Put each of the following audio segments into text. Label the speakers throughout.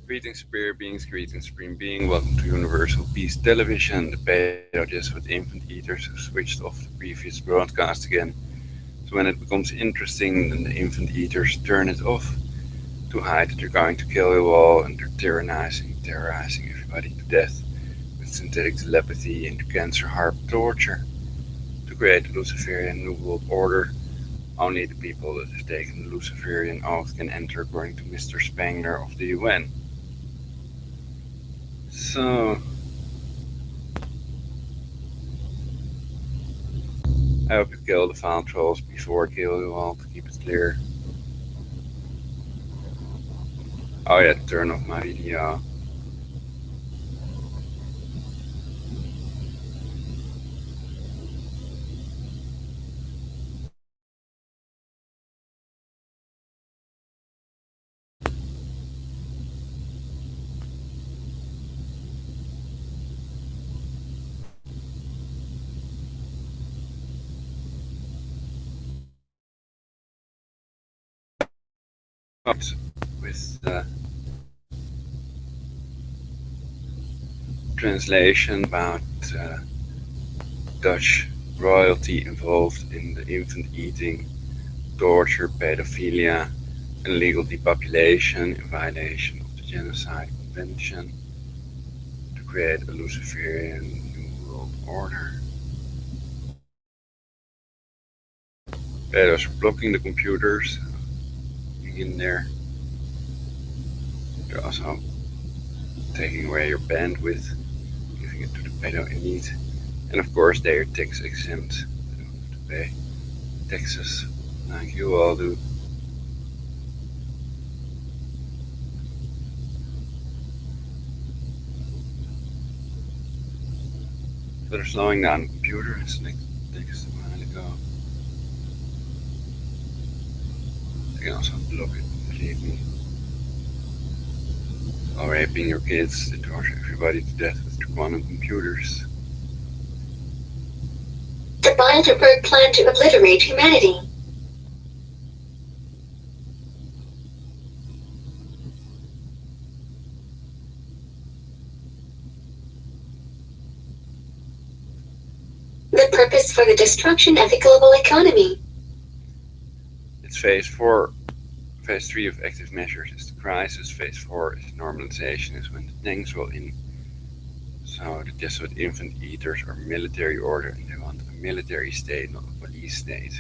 Speaker 1: Greetings, spirit beings, greetings, supreme being. Welcome to Universal Peace Television, the Paleo Jesuit infant eaters who switched off the previous broadcast again. So when it becomes interesting, then the infant eaters turn it off to hide that they're going to kill you all and they're terrorizing everybody to death with synthetic telepathy and cancer harp torture to create the Luciferian New World Order. Only the people that have taken the Luciferian oath can enter, according to Mr. Spangler of the UN. So, I hope you kill the foul trolls before I kill you all, to keep it clear. Oh yeah, turn off my video. With translation about Dutch royalty involved in the infant eating, torture, pedophilia, and legal depopulation in violation of the Genocide Convention to create a Luciferian New World Order. Those are blocking the computers in there. They're also taking away your bandwidth, giving it to the pedo elite. And of course, they are tax exempt. They don't have to pay taxes like you all do. So they're slowing down the computer. It's like takes a while ago. They can also block it, believe me. Or raping your kids, they torture everybody to death with quantum computers.
Speaker 2: The Bilderberg plan to obliterate humanity. The purpose for the destruction of the global economy.
Speaker 1: It's phase 4. Phase 3 of active measures is the crisis. Phase 4 is normalization, is when the tanks will in. So the Jesuit infant eaters are military order and they want a military state, not a police state.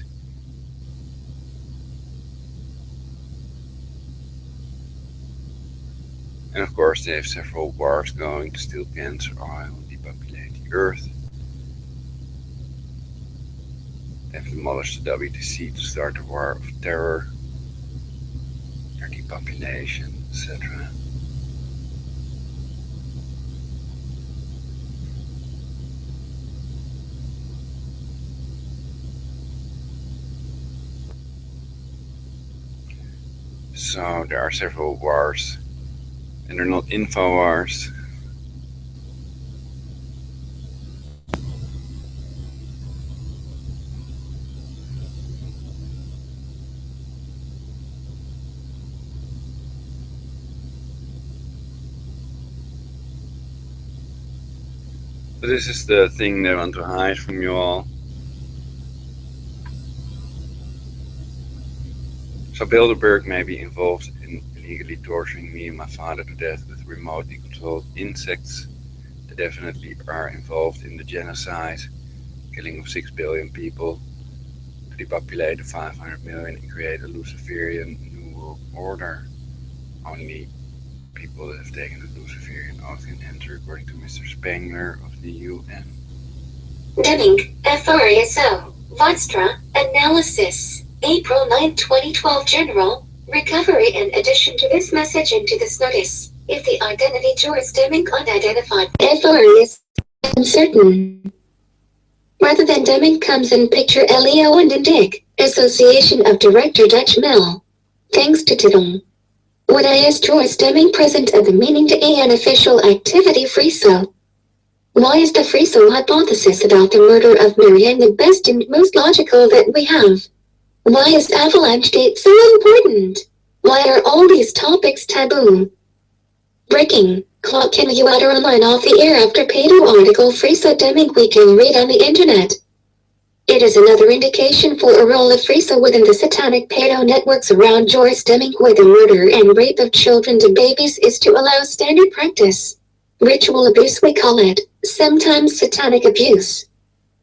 Speaker 1: And of course they have several wars going to steal cancer oil and depopulate the earth. They have demolished the WTC to start a war of terror, their depopulation, etc. So there are several wars, and they're not info wars. So this is the thing they want to hide from you all. So Bilderberg may be involved in illegally torturing me and my father to death with remotely controlled insects. They definitely are involved in the genocide, killing of 6 billion people, to depopulate the 500 million and create a Luciferian New World Order. Only people that have taken the Luciferian oath can enter, according to Mr. Spangler of the UN.
Speaker 2: Deming, FRSO, Vodstra, Analysis. April 9, 2012 General, Recovery. In addition to this message and to this notice, if the identity Joris Deming unidentified FR is uncertain. Rather than Deming comes in picture Leo and Dick, Association of Director Dutch Mill. Thanks to Tidong. What I asked Joris Deming present of the meaning to an official activity free so. Why is the free so hypothesis about the murder of Marianne the best and most logical that we have? Why is avalanche date so important? Why are all these topics taboo? Breaking. Clocking you out or online off the air after pedo article Friso Deming we can read on the internet. It is another indication for a role of Friso within the satanic pedo networks around Joyce Deming where the murder and rape of children to babies is to allow standard practice. Ritual abuse we call it, sometimes satanic abuse.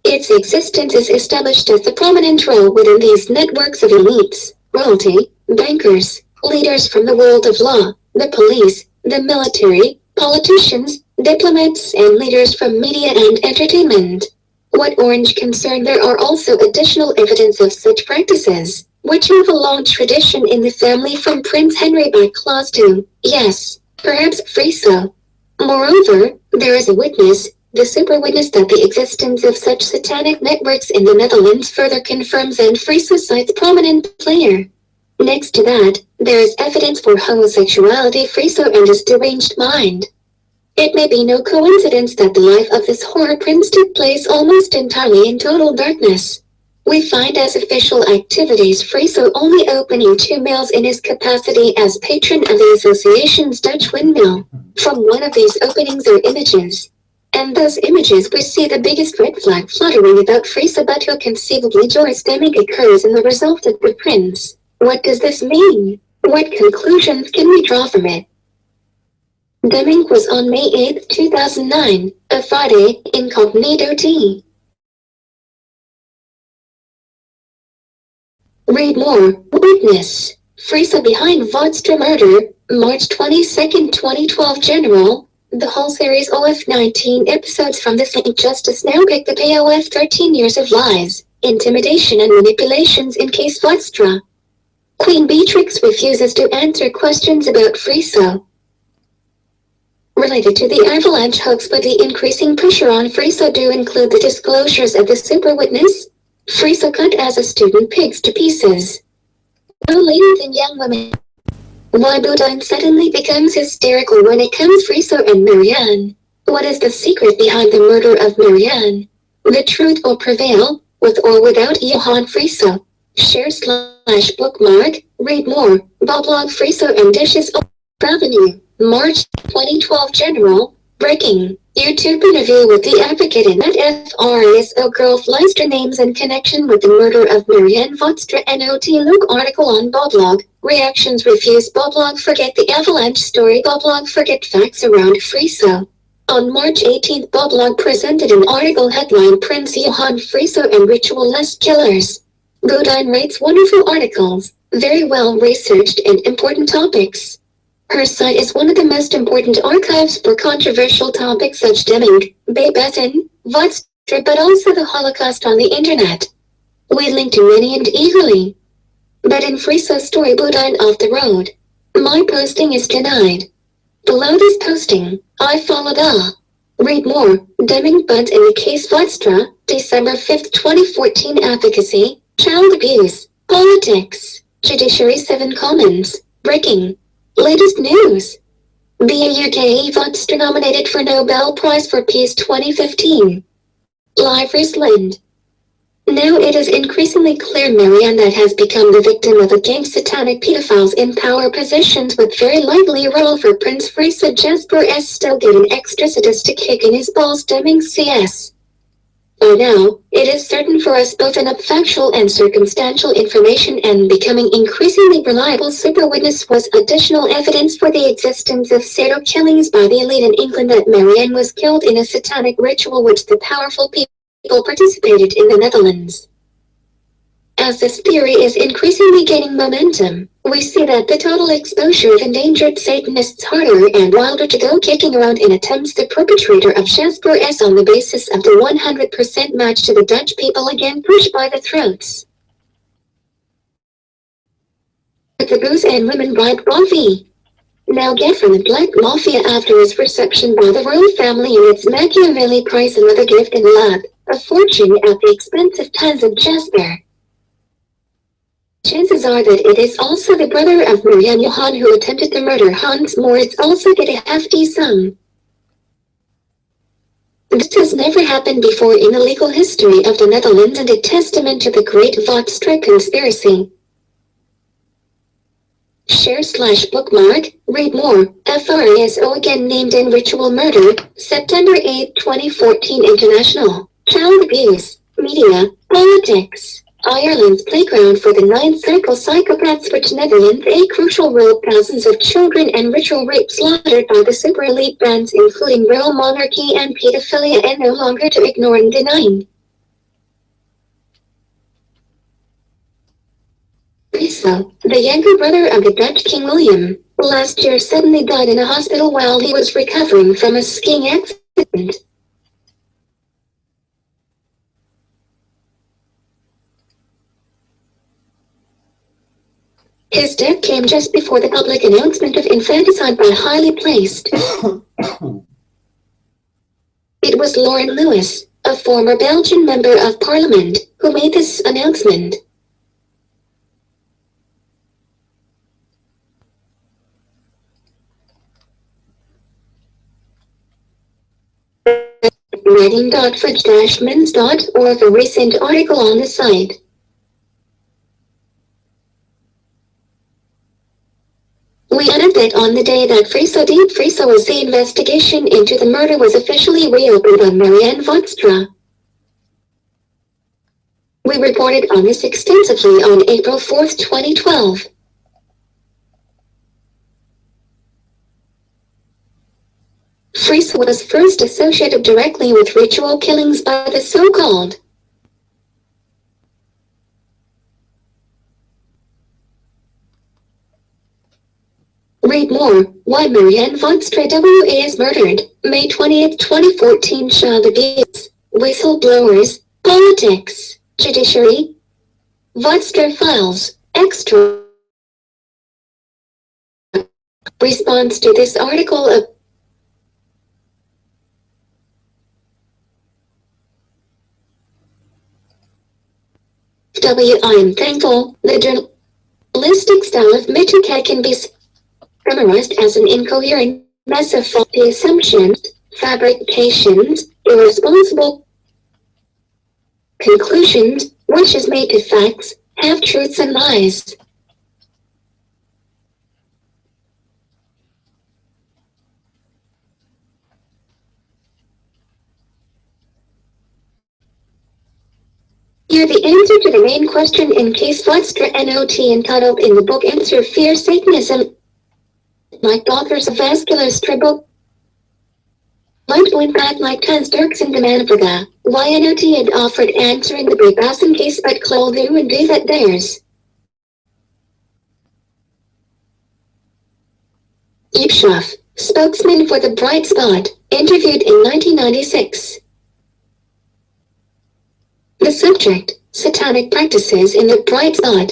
Speaker 2: Its existence is established as the prominent role within these networks of elites, royalty, bankers, leaders from the world of law, the police, the military, politicians, diplomats and leaders from media and entertainment. What orange concern there are also additional evidence of such practices, which have a long tradition in the family from Prince Henry by clause to, yes, perhaps Friso. Moreover, there is a witness, the super witness that the existence of such satanic networks in the Netherlands further confirms and Friso cites prominent player. Next to that, there is evidence for homosexuality Friso and his deranged mind. It may be no coincidence that the life of this horror prince took place almost entirely in total darkness. We find as official activities Friso only opening 2 mills in his capacity as patron of the association's Dutch windmill. From one of these openings are images. And those images we see the biggest red flag fluttering about Friso but who conceivably Joyce Deming occurs in the result of the prince. What does this mean? What conclusions can we draw from it? Deming was on May 8, 2009, a Friday, incognito T. Read more. Witness. Friso behind Vodster murder, March 22, 2012 General. The whole series OF 19 episodes from the Saint Justice now pick the POF 13 years of lies, intimidation and manipulations in case Vodster. Queen Beatrix refuses to answer questions about Friso. Related to the avalanche hoax but the increasing pressure on Friso do include the disclosures of the super witness. Friso cut as a student pigs to pieces. No later than young women. Why Boudin suddenly becomes hysterical when it comes Friso and Marianne. What is the secret behind the murder of Marianne? The truth will prevail, with or without Johan Friso. Share/bookmark, read more, Boblog Friso and Dishes Avenue, March 2012 General, breaking, YouTube interview with the advocate in that FRSO girl Fleister names in connection with the murder of Marianne Vodster NOT Luke article on Boblog, reactions refuse Boblog forget the avalanche story Boblog forget facts around Friso. On March 18, Boblog presented an article headline Prince Johan Friso and Ritual-less Killers. Boudin writes wonderful articles, very well researched and important topics. Her site is one of the most important archives for controversial topics such Deming, Babethan, Vodster but also the Holocaust on the internet. We link to many and eagerly. But in Friso's story Boudin off the road. My posting is denied. Below this posting, I followed read more, Deming Buds in the case Vodster, December 5, 2014 advocacy, child abuse, politics, judiciary 7 comments, breaking. Latest news. BAUK Vodster nominated for Nobel Prize for Peace 2015. Live Friesland. Now it is increasingly clear Marianne that has become the victim of a gang satanic pedophiles in power positions with very likely a role for Prince Friso Jesper S. still get an extra sadistic kick in his balls Deming CS. By now, it is certain for us both enough factual and circumstantial information and becoming increasingly reliable super witness was additional evidence for the existence of serial killings by the elite in England that Marianne was killed in a satanic ritual which the powerful people participated in the Netherlands. As this theory is increasingly gaining momentum, we see that the total exposure of endangered Satanists harder and wilder to go kicking around in attempts the perpetrator of Jasper S on the basis of the 100% match to the Dutch people again pushed by the throats. The booze and women bribe Rafi. Now get from the Black Mafia after his reception by the royal family and its Machiavelli prize another gift in lab, a fortune at the expense of tons of Jasper. Chances are that it is also the brother of Marianne Johan who attempted to murder Hans Moritz also get a hefty sum. This has never happened before in the legal history of the Netherlands and a testament to the Great Vodster conspiracy. Share/bookmark, read more. FRASO again named in ritual murder, September 8, 2014 International. Child abuse, media, politics. Ireland's playground for the Ninth Circle psychopaths, which Netherlands a crucial role. Thousands of children and ritual rape slaughtered by the super elite bands, including real monarchy and pedophilia, and no longer to ignore and denying. Friso, the younger brother of the Dutch King William, last year suddenly died in a hospital while he was recovering from a skiing accident. His death came just before the public announcement of infanticide by highly placed. It was Lauren Lewis, a former Belgian member of parliament, who made this announcement. Reading.fridge-mins.org, a recent article on the site. We added that on the day that Friso was the investigation into the murder was officially reopened by Marianne Vodstra. We reported on this extensively on April 4, 2012. Friso was first associated directly with ritual killings by the so-called Read more, Why Marianne Vodstra W.A. is murdered, May 20, 2014. Child abuse, whistleblowers, politics, judiciary. Vodstra files, extra. Response to this article of I am thankful. The journalistic style of Mitchell can be summarized as an incoherent mess of faulty assumptions, fabrications, irresponsible conclusions, wishes made to facts, half-truths and lies. Here the answer to the main question in case Vodstra NOT, entitled in the book Answer Fear Satanism. Like authors of Vascular Stribble, might point back like Transturks in the Manvaga, why NOT had offered answering the Bribasan case but Clol do and do that theirs. Ipshoff, spokesman for the Bright Spot, interviewed in 1996. The subject, Satanic Practices in the Bright Spot.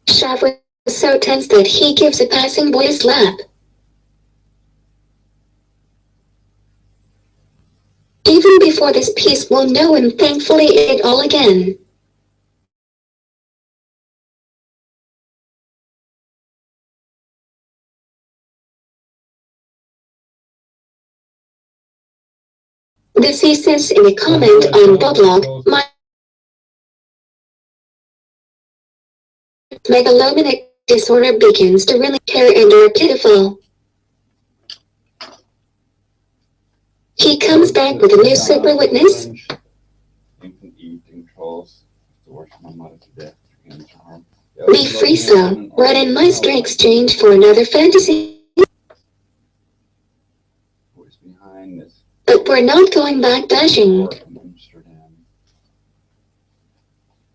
Speaker 2: Shav was so tense that he gives a passing boy a slap. Even before this piece we'll know him, thankfully it all again. This he says in a comment on Boblog, my megalomaniac disorder begins to really care and are pitiful. He comes back with a new super witness.
Speaker 1: Infant eating trolls, torture my mother to death, cancer harm.
Speaker 2: Be free so, Red and Meister exchange for another fantasy.
Speaker 1: Who's behind this?
Speaker 2: But we're not going back dashing.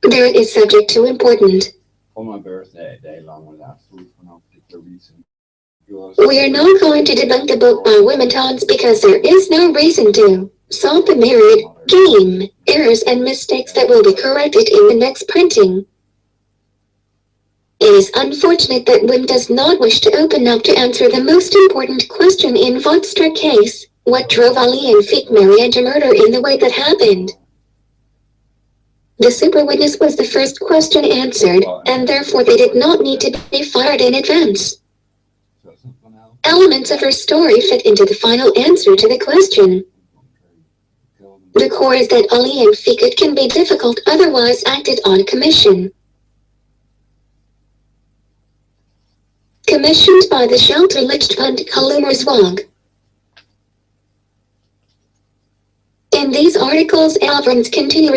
Speaker 2: There it is, subject to important.
Speaker 1: On my birthday, day long without food for no particular reason.
Speaker 2: We are not going to debunk the book by womentons because there is no reason to. Solve the myriad, game, errors and mistakes that will be corrected in the next printing. It is unfortunate that Wim does not wish to open up to answer the most important question in Vodstra case, what drove Ali and Fik Marianne to murder in the way that happened. The super witness was the first question answered, and therefore they did not need to be fired in advance. Elements of her story fit into the final answer to the question. Records that Ali and Fikat can be difficult, otherwise acted on commission. Commissioned by the Shelterlichtbund Kalumerswag. In these articles, Alvrans continue